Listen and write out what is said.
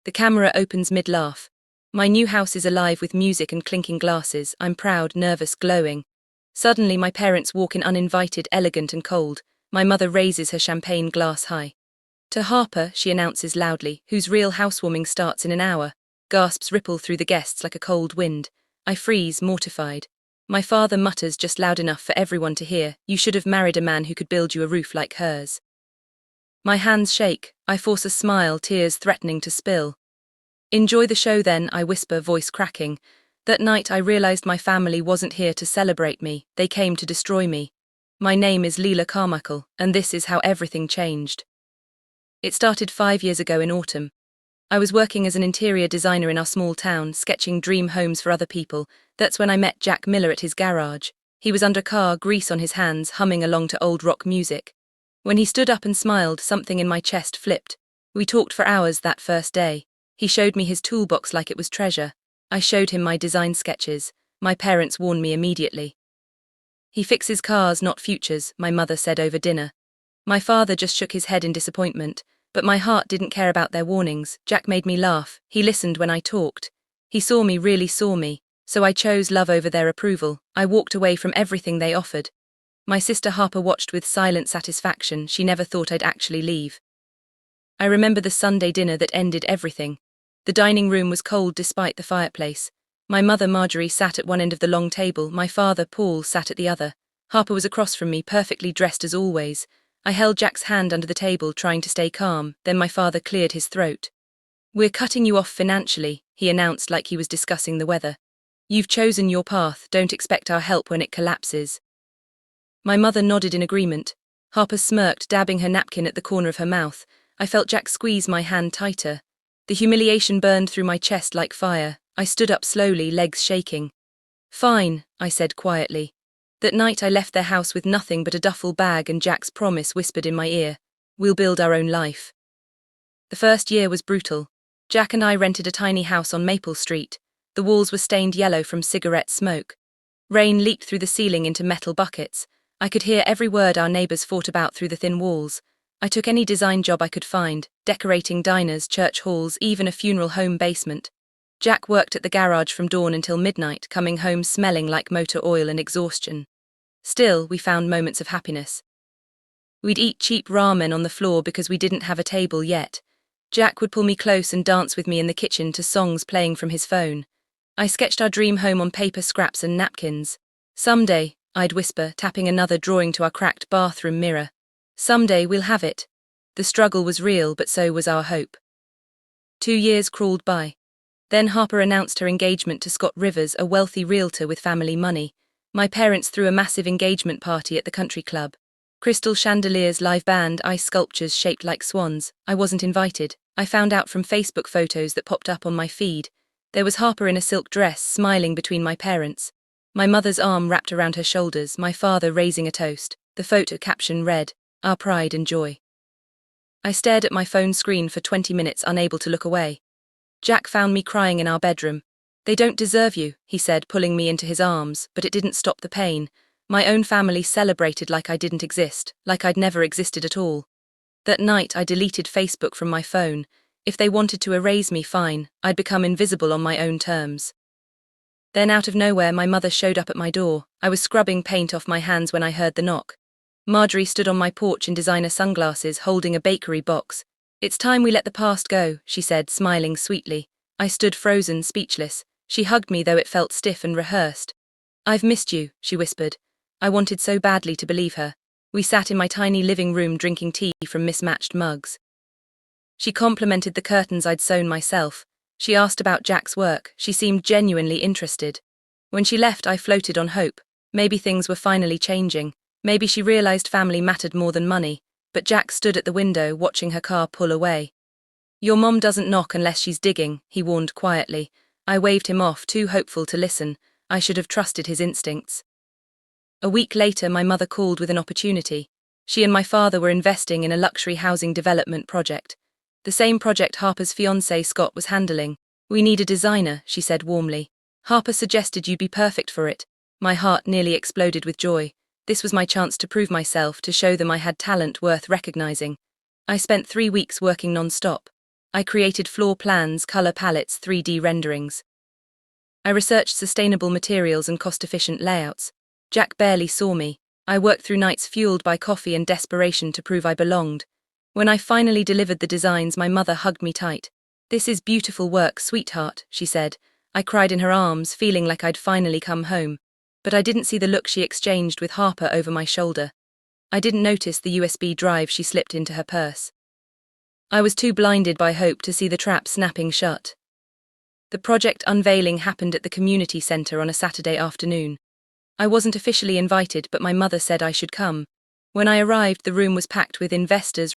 The camera opens mid-laugh. My new house is alive with music and clinking glasses. I'm proud, nervous, glowing. Suddenly my parents walk in uninvited, elegant and cold. My mother raises her champagne glass high. To Harper, she announces loudly, whose real housewarming starts in an hour. Gasps ripple through the guests like a cold wind. I freeze, mortified. My father mutters just loud enough for everyone to hear, "You should have married a man who could build you a roof like hers." My hands shake. I force a smile, tears threatening to spill. "Enjoy the show then," I whisper, voice cracking. That night I realized my family wasn't here to celebrate me, they came to destroy me. My name is Leela Carmichael, and this is how everything changed. It started 5 years ago in autumn. I was working as an interior designer in our small town, sketching dream homes for other people. That's when I met Jack Miller at his garage. He was under car, grease on his hands, humming along to old rock music. When he stood up and smiled, something in my chest flipped. We talked for hours that first day. He showed me his toolbox like it was treasure. I showed him my design sketches. My parents warned me immediately. "He fixes cars, not futures," my mother said over dinner. My father just shook his head in disappointment, but my heart didn't care about their warnings. Jack made me laugh. He listened when I talked. He saw me, really saw me, so I chose love over their approval. I walked away from everything they offered. My sister Harper watched with silent satisfaction. She never thought I'd actually leave. I remember the Sunday dinner that ended everything. The dining room was cold despite the fireplace. My mother, Marjorie, sat at one end of the long table. My father, Paul, sat at the other. Harper was across from me, perfectly dressed as always. I held Jack's hand under the table, trying to stay calm. Then my father cleared his throat. "We're cutting you off financially," he announced like he was discussing the weather. "You've chosen your path, don't expect our help when it collapses." My mother nodded in agreement. Harper smirked, dabbing her napkin at the corner of her mouth. I felt Jack squeeze my hand tighter. The humiliation burned through my chest like fire. I stood up slowly, legs shaking. "Fine," I said quietly. That night I left their house with nothing but a duffel bag and Jack's promise whispered in my ear. "We'll build our own life." The first year was brutal. Jack and I rented a tiny house on Maple Street. The walls were stained yellow from cigarette smoke. Rain leaked through the ceiling into metal buckets. I could hear every word our neighbors fought about through the thin walls. I took any design job I could find, decorating diners, church halls, even a funeral home basement. Jack worked at the garage from dawn until midnight, coming home smelling like motor oil and exhaustion. Still, we found moments of happiness. We'd eat cheap ramen on the floor because we didn't have a table yet. Jack would pull me close and dance with me in the kitchen to songs playing from his phone. I sketched our dream home on paper scraps and napkins. "Someday," I'd whisper, tapping another drawing to our cracked bathroom mirror. "Someday we'll have it." The struggle was real, but so was our hope. 2 years crawled by. Then Harper announced her engagement to Scott Rivers, a wealthy realtor with family money. My parents threw a massive engagement party at the country club. Crystal chandeliers, live band, ice sculptures shaped like swans. I wasn't invited. I found out from Facebook photos that popped up on my feed. There was Harper in a silk dress, smiling between my parents. My mother's arm wrapped around her shoulders, my father raising a toast. The photo caption read, "Our pride and joy." I stared at my phone screen for 20 minutes, unable to look away. Jack found me crying in our bedroom. "They don't deserve you," he said, pulling me into his arms, but it didn't stop the pain. My own family celebrated like I didn't exist, like I'd never existed at all. That night I deleted Facebook from my phone. If they wanted to erase me, fine, I'd become invisible on my own terms. Then out of nowhere my mother showed up at my door. I was scrubbing paint off my hands when I heard the knock. Marjorie stood on my porch in designer sunglasses, holding a bakery box. "It's time we let the past go," she said, smiling sweetly. I stood frozen, speechless. She hugged me, though it felt stiff and rehearsed. "I've missed you," she whispered. I wanted so badly to believe her. We sat in my tiny living room drinking tea from mismatched mugs. She complimented the curtains I'd sewn myself. She asked about Jack's work. She seemed genuinely interested. When she left, I floated on hope. Maybe things were finally changing. Maybe she realized family mattered more than money. But Jack stood at the window, watching her car pull away. "Your mom doesn't knock unless she's digging," he warned quietly. I waved him off, too hopeful to listen. I should have trusted his instincts. A week later, my mother called with an opportunity. She and my father were investing in a luxury housing development project. The same project Harper's fiancé Scott was handling. "We need a designer," she said warmly. "Harper suggested you'd be perfect for it." My heart nearly exploded with joy. This was my chance to prove myself, to show them I had talent worth recognizing. I spent 3 weeks working non-stop. I created floor plans, color palettes, 3D renderings. I researched sustainable materials and cost-efficient layouts. Jack barely saw me. I worked through nights fueled by coffee and desperation to prove I belonged. When I finally delivered the designs, my mother hugged me tight. "This is beautiful work, sweetheart," she said. I cried in her arms, feeling like I'd finally come home. But I didn't see the look she exchanged with Harper over my shoulder. I didn't notice the USB drive she slipped into her purse. I was too blinded by hope to see the trap snapping shut. The project unveiling happened at the community center on a Saturday afternoon. I wasn't officially invited, but my mother said I should come. When I arrived, the room was packed with investors,